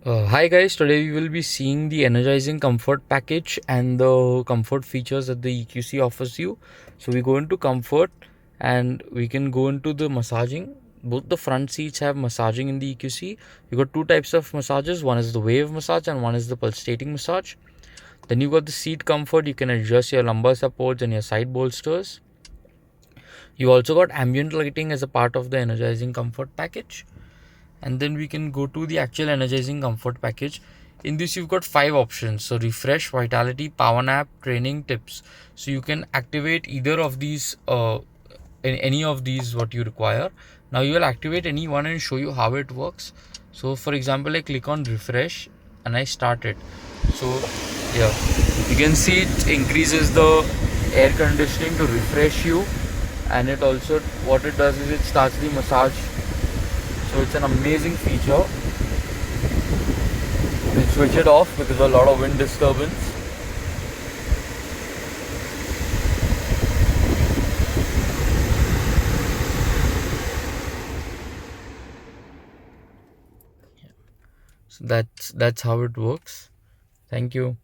Hi guys, today we will be seeing the Energizing comfort package and the comfort features that the EQC offers you. So we go into comfort and we can go into the massaging. Both the front seats have massaging in the EQC. You got two types of massages. One is the wave massage and one is the pulsating massage. Then you got the seat comfort. You can adjust your lumbar supports and your side bolsters. You also got ambient lighting as a part of the Energizing comfort package. And then we can go to the actual Energizing comfort package. In this you've got 5 options: so refresh, vitality, power nap, training, tips. So you can activate either of these, in any of these what you require. Now you will activate any one and show you how it works. So for example, I click on refresh and I start it. So yeah, you can see it increases the air conditioning to refresh you, and it also, what it does is it starts the massage. So it's an amazing feature. You can switch it off because of a lot of wind disturbance. So that's how it works. Thank you.